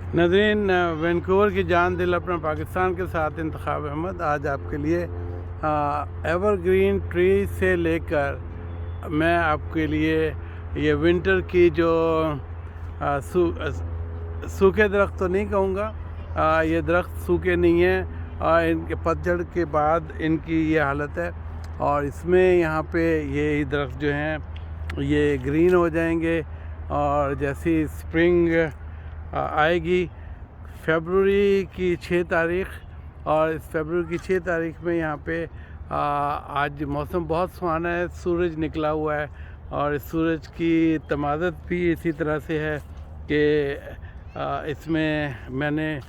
नाज़रीन, वैनकूवर की जान दिल अपना पाकिस्तान के साथ इंतखाब अहमद आज आपके लिए एवरग्रीन ट्री से लेकर मैं आपके लिए ये विंटर की जो सूखे दरख्त तो नहीं कहूँगा, ये दरख्त सूखे नहीं हैं, इनके पतझड़ के बाद इनकी ये हालत है। और इसमें यहाँ पे ये दरख्त जो हैं ये ग्रीन हो जाएंगे और जैसी स्प्रिंग आएगी फरवरी की 6 तारीख़, और इस फरवरी की 6 तारीख़ में यहाँ पे आज मौसम बहुत सुहाना है, सूरज निकला हुआ है और इस सूरज की तमाज़त भी इसी तरह से है कि इसमें मैंने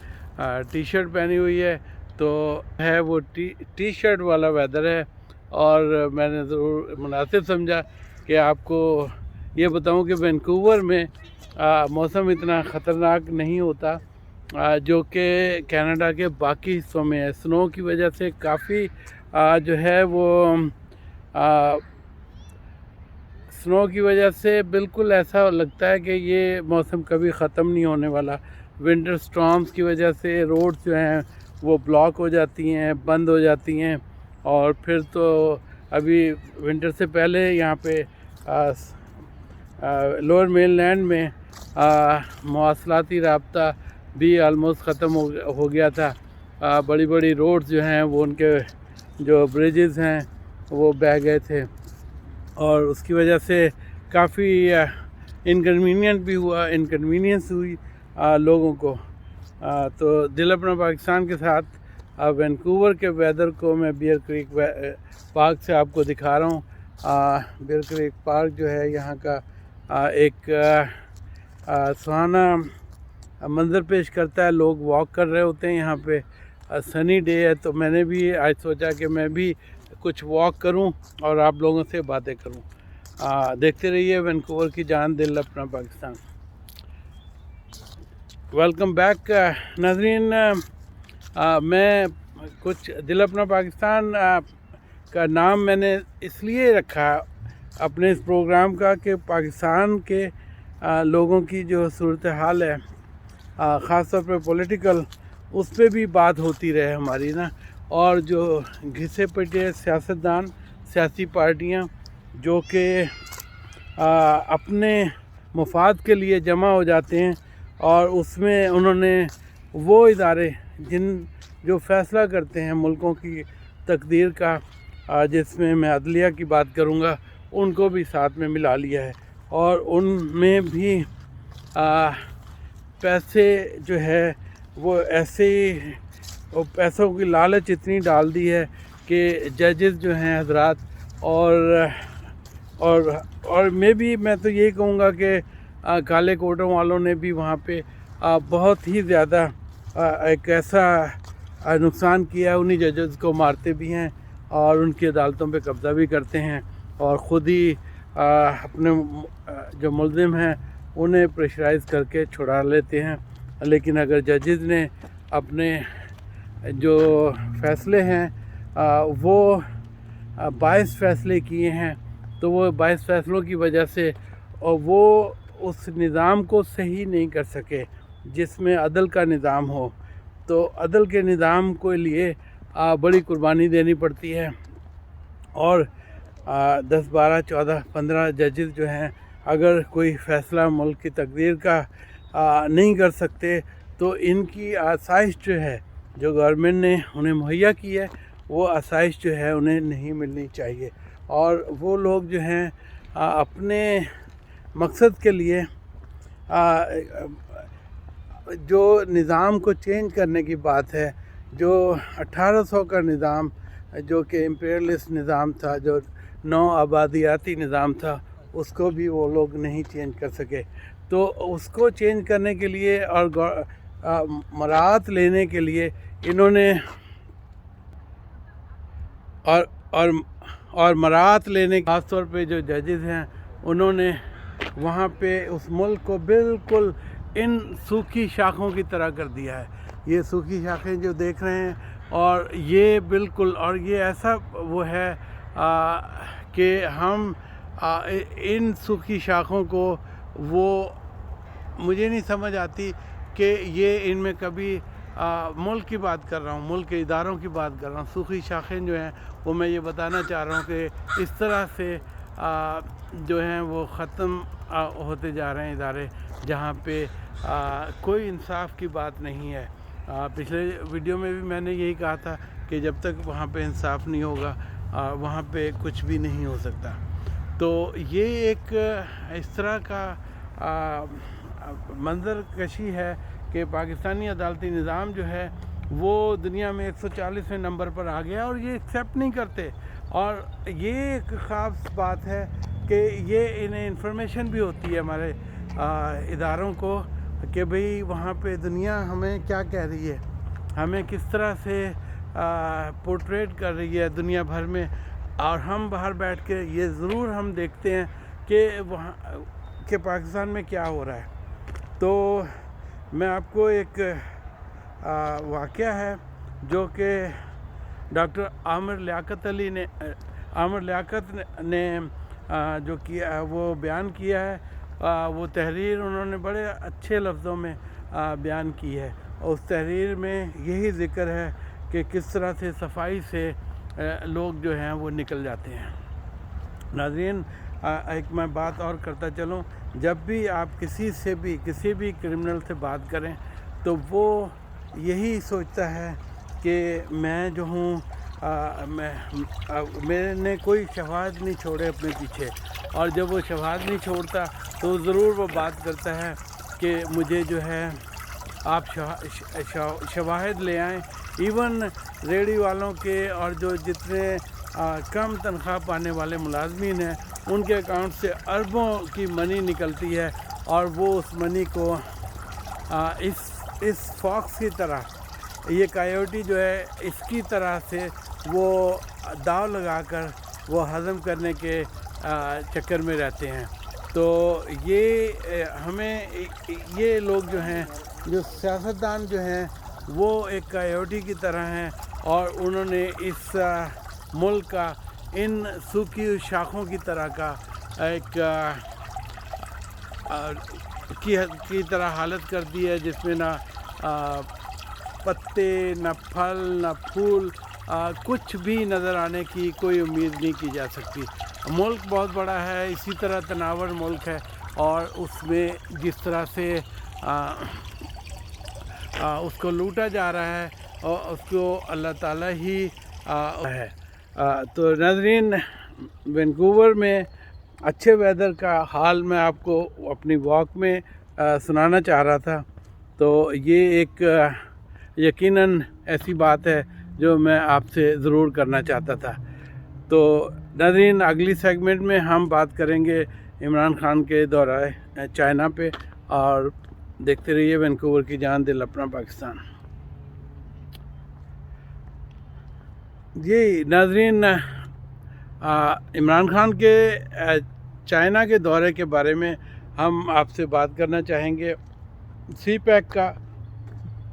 टी शर्ट पहनी हुई है, तो है वो टी शर्ट वाला वेदर है। और मैंने ज़रूर मुनासिब समझा कि आपको ये बताऊं कि वैनकूवर में मौसम इतना ख़तरनाक नहीं होता जो कि कनाडा के बाकी हिस्सों में है। स्नो की वजह से काफ़ी जो है वो स्नो की वजह से बिल्कुल ऐसा लगता है कि ये मौसम कभी ख़त्म नहीं होने वाला। विंटर स्टॉर्म्स की वजह से रोड्स जो हैं वो ब्लॉक हो जाती हैं, बंद हो जाती हैं, और फिर तो अभी विंटर से पहले यहाँ पे लोअर मेनलैंड में मवासलाती राब्ता भी आलमोस्ट ख़त्म हो गया था। बड़ी बड़ी रोड्स जो हैं वो उनके जो ब्रिजेज़ हैं वो बह गए थे और उसकी वजह से काफ़ी इनकन्वीनियंस हुई लोगों को। तो दिल अपना पाकिस्तान के साथ वैनकूवर के वेदर को मैं बियर क्रीक पार्क से आपको दिखा रहा हूँ। बियर क्रीक पार्क जो है यहाँ का एक सुहाना मंज़र पेश करता है। लोग वॉक कर रहे होते हैं यहाँ पे, सनी डे है, तो मैंने भी आज सोचा कि मैं भी कुछ वॉक करूं और आप लोगों से बातें करूं। देखते रहिए वैनकूवर की जान दिल अपना पाकिस्तान। वेलकम बैक नाज़रीन, मैं कुछ दिल अपना पाकिस्तान का नाम मैंने इसलिए रखा अपने इस प्रोग्राम का कि पाकिस्तान के लोगों की जो सूरत हाल है, ख़ास तौर पे पॉलिटिकल, उस पर भी बात होती रहे हमारी ना। और जो घिसे पिटे सियासतदान, सियासी पार्टियां जो कि अपने मफाद के लिए जमा हो जाते हैं और उसमें उन्होंने वो इदारे जो फ़ैसला करते हैं मुल्कों की तकदीर का, जिसमें मैं अदलिया की बात करूँगा, उनको भी साथ में मिला लिया है। और उनमें भी पैसे जो है वो ऐसे ही पैसों की लालच इतनी डाल दी है कि जजेस जो हैं हजरात और मैं तो यही कहूँगा कि काले कोटों वालों ने भी वहाँ पे बहुत ही ज़्यादा एक ऐसा नुकसान किया है। उन्हीं जजेस को मारते भी हैं और उनकी अदालतों पे कब्ज़ा भी करते हैं और ख़ुद ही अपने जो मुल्ज़िम हैं उन्हें प्रेशराइज़ करके छुड़ा लेते हैं। लेकिन अगर जजेस ने अपने जो फ़ैसले हैं वो 22 फ़ैसले किए हैं, तो वो 22 फ़ैसलों की वजह से और वो उस निज़ाम को सही नहीं कर सके जिसमें अदल का निज़ाम हो। तो अदल के निज़ाम के लिए बड़ी कुर्बानी देनी पड़ती है। और 10, 12, 14, 15 जजेस जो हैं, अगर कोई फ़ैसला मुल्क की तकदीर का नहीं कर सकते तो इनकी आसाइश जो है, जो गवर्नमेंट ने उन्हें मुहैया की है, वो आसाइश जो है उन्हें नहीं मिलनी चाहिए। और वो लोग जो हैं अपने मकसद के लिए जो निज़ाम को चेंज करने की बात है, जो 1800 का निज़ाम जो कि इम्पीरियलिस्ट निज़ाम था, जो नौ आबादियाती निज़ाम था, उसको भी वो लोग नहीं चेंज कर सके। तो उसको चेंज करने के लिए और मराहत लेने के लिए इन्होंने और मराहत लेने ख़ास तौर पे जो जजेस हैं उन्होंने वहाँ पे उस मुल्क को बिल्कुल इन सूखी शाखों की तरह कर दिया है। ये सूखी शाखें जो देख रहे हैं, और ये बिल्कुल, और ये ऐसा वो है कि हम इन सूखी शाखों को, वो मुझे नहीं समझ आती کہ یہ ان میں کبھی ملک کی بات کر رہا ہوں، ملک کے اداروں کی بات کر رہا ہوں، سوکھی شاخیں جو ہیں وہ میں یہ بتانا چاہ رہا ہوں کہ اس طرح سے جو ہیں وہ ختم ہوتے جا رہے ہیں ادارے جہاں پہ کوئی انصاف کی بات نہیں ہے۔ پچھلے ویڈیو میں بھی میں نے یہی کہا تھا کہ جب تک وہاں پہ انصاف نہیں ہوگا وہاں پہ کچھ بھی نہیں ہو سکتا۔ تو یہ ایک اس طرح کا منظر کشی ہے کہ پاکستانی عدالتی نظام جو ہے وہ دنیا میں 140ویں نمبر پر آ گیا اور یہ ایکسیپٹ نہیں کرتے، اور یہ ایک خاص بات ہے کہ یہ انہیں انفارمیشن بھی ہوتی ہے ہمارے اداروں کو کہ بھئی وہاں پہ دنیا ہمیں کیا کہہ رہی ہے، ہمیں کس طرح سے پورٹریٹ کر رہی ہے دنیا بھر میں، اور ہم باہر بیٹھ کے یہ ضرور ہم دیکھتے ہیں کہ وہاں کہ پاکستان میں کیا ہو رہا ہے۔ تو میں آپ کو ایک واقعہ ہے جو کہ ڈاکٹر عامر لیاقت نے جو کیا وہ بیان کیا ہے، وہ تحریر انہوں نے بڑے اچھے لفظوں میں بیان کی ہے، اور اس تحریر میں یہی ذکر ہے کہ کس طرح سے صفائی سے لوگ جو ہیں وہ نکل جاتے ہیں۔ ناظرین، ایک میں بات اور کرتا چلوں، جب بھی آپ کسی بھی کرمنل سے بات کریں تو وہ یہی سوچتا ہے کہ میں جو ہوں میں نے کوئی شواہد نہیں چھوڑے اپنے پیچھے، اور جب وہ شواہد نہیں چھوڑتا تو ضرور وہ بات کرتا ہے کہ مجھے جو ہے آپ شواہد لے آئیں۔ ایون ریڑھی والوں کے اور جو جتنے کم تنخواہ پانے والے ملازمین ہیں ان کے اکاؤنٹ سے اربوں کی منی نکلتی ہے، اور وہ اس منی کو اس فاکس کی طرح، یہ کایوٹی جو ہے اس کی طرح سے وہ داؤ لگا کر وہ ہضم کرنے کے چکر میں رہتے ہیں۔ تو یہ ہمیں یہ لوگ جو ہیں، جو سیاستدان جو ہیں، وہ ایک کایوٹی کی طرح ہیں، اور انہوں نے اس ملک کا ان سوکھی ہوئی شاخوں کی طرح کا ایک کی طرح حالت کر دی ہے جس میں نہ پتے، نہ پھل، نہ پھول، کچھ بھی نظر آنے کی کوئی امید نہیں کی جا سکتی۔ ملک بہت بڑا ہے، اسی طرح تناور ملک ہے، اور اس میں جس طرح سے اس کو لوٹا جا رہا ہے اور اس کو اللہ تعالیٰ ہی ہے۔ تو ناظرین، وینکوور میں اچھے ویدر کا حال میں آپ کو اپنی واک میں سنانا چاہ رہا تھا، تو یہ ایک یقیناً ایسی بات ہے جو میں آپ سے ضرور کرنا چاہتا تھا۔ تو ناظرین، اگلی سیگمنٹ میں ہم بات کریں گے عمران خان کے دورہ چائنا پہ، اور دیکھتے رہیے وینکوور کی جان دل اپنا پاکستان۔ جی ناظرین، عمران خان کے چائنا کے دورے کے بارے میں ہم آپ سے بات کرنا چاہیں گے۔ سی پیک کا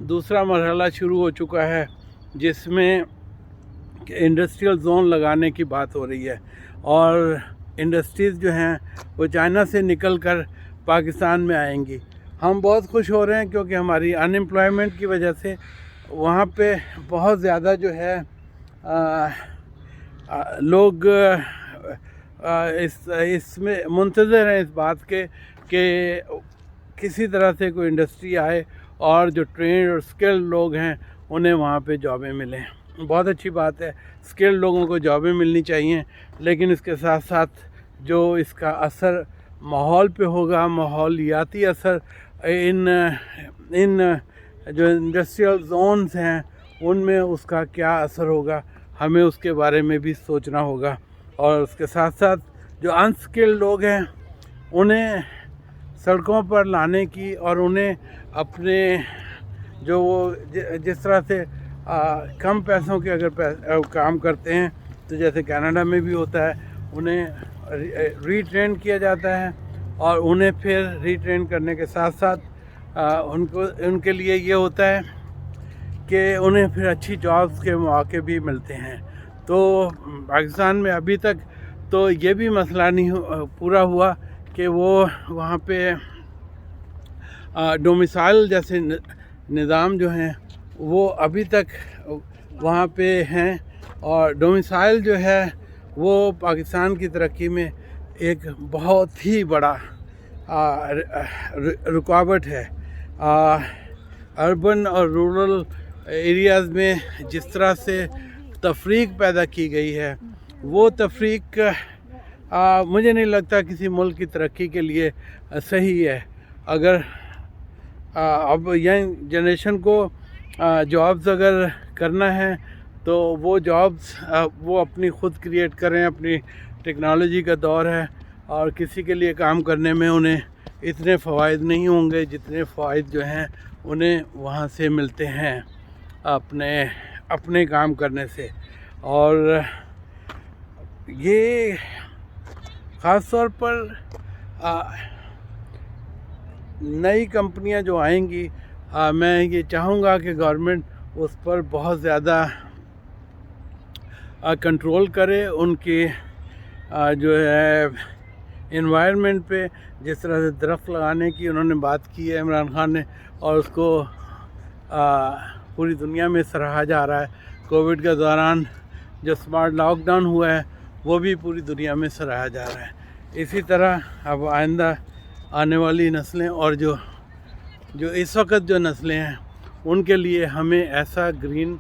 دوسرا مرحلہ شروع ہو چکا ہے، جس میں انڈسٹریل زون لگانے کی بات ہو رہی ہے، اور انڈسٹریز جو ہیں وہ چائنا سے نکل کر پاکستان میں آئیں گی۔ ہم بہت خوش ہو رہے ہیں کیونکہ ہماری ان امپلائمنٹ کی وجہ سے وہاں پہ بہت زیادہ جو ہے لوگ اس میں منتظر ہیں اس بات کے کہ کسی طرح سے کوئی انڈسٹری آئے اور جو ٹرینڈ اور اسکلڈ لوگ ہیں انہیں وہاں پہ جابیں ملیں۔ بہت اچھی بات ہے، اسکلڈ لوگوں کو جابیں ملنی چاہیے، لیکن اس کے ساتھ ساتھ جو اس کا اثر ماحول پہ ہوگا، ماحولیاتی اثر ان جو انڈسٹریل زونز ہیں ان میں اس کا کیا اثر ہوگا، ہمیں اس کے بارے میں بھی سوچنا ہوگا۔ اور اس کے ساتھ ساتھ جو انسکلڈ لوگ ہیں انہیں سڑکوں پر لانے کی، اور انہیں اپنے جو وہ جس طرح سے کم پیسوں کے اگر کام کرتے ہیں، تو جیسے کینیڈا میں بھی ہوتا ہے، انہیں ری ٹرین کیا جاتا ہے، اور انہیں پھر ری ٹرین کرنے کے ساتھ ساتھ ان کے لیے یہ ہوتا ہے کہ انہیں پھر اچھی جابس کے مواقع بھی ملتے ہیں۔ تو پاکستان میں ابھی تک تو یہ بھی مسئلہ نہیں پورا ہوا کہ وہ وہاں پہ डोमिसाइल जैसे निज़ाम जो हैं वो अभी तक वहाँ पे हैं, और डोमिसाइल जो है वो पाकिस्तान की तरक्की में एक बहुत ही बड़ा रुकावट है। अर्बन और रूरल एरियाज़ में जिस तरह से तफरीक पैदा की गई है, वो तफरीक मुझे नहीं लगता किसी मुल्क की तरक्की के लिए सही है। अगर अब यंग जनरेशन को जॉब्स अगर करना है तो वो जॉब्स वो अपनी ख़ुद क्रिएट करें। अपनी टेक्नोलॉजी का दौर है और किसी के लिए काम करने में उन्हें इतने फ़वाइद नहीं होंगे जितने फ़वाइद जो हैं उन्हें वहाँ से मिलते हैं अपने काम करने से। और ये ख़ास तौर पर नई कंपनियां जो आएंगी, मैं ये चाहूँगा कि गवर्नमेंट उस पर बहुत ज़्यादा कंट्रोल करे। उनकी जो है एनवायरनमेंट पे जिस तरह से दरख्त लगाने की उन्होंने बात की है इमरान खान ने, और उसको पूरी दुनिया में सराहा जा रहा है। कोविड के दौरान जो स्मार्ट लॉकडाउन हुआ है वो भी पूरी दुनिया में सराहा जा रहा है। इसी तरह अब आइंदा आने वाली नस्लें और जो इस वक्त जो नस्लें हैं उनके लिए हमें ऐसा ग्रीन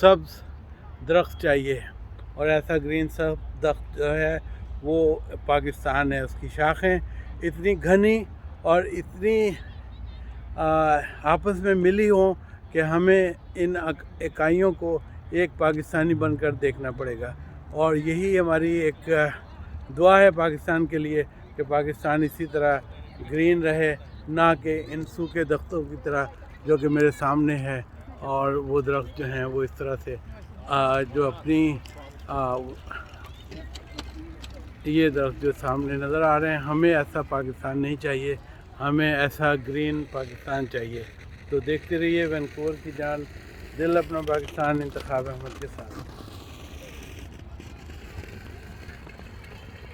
सब्ज़ दरख्त चाहिए, और ऐसा ग्रीन सब्ज़ दरख्त जो है वो पाकिस्तान है। उसकी शाखें इतनी घनी और इतनी आपस में मिली हों कि हमें इन इकाइयों को एक पाकिस्तानी बनकर देखना पड़ेगा। और यही हमारी एक दुआ है पाकिस्तान के लिए कि पाकिस्तान इसी तरह ग्रीन रहे, ना कि इन सूखे दरख्तों की तरह जो कि मेरे सामने है। और वो दरख्त जो हैं वो इस तरह से जो अपनी ये दरख्त जो सामने नज़र आ रहे हैं, हमें ऐसा पाकिस्तान नहीं चाहिए, हमें ऐसा ग्रीन पाकिस्तान चाहिए। तो देखते रहिए वैनकूवर की जान, दिल अपना पाकिस्तान, इंतखाब अहमद के साथ।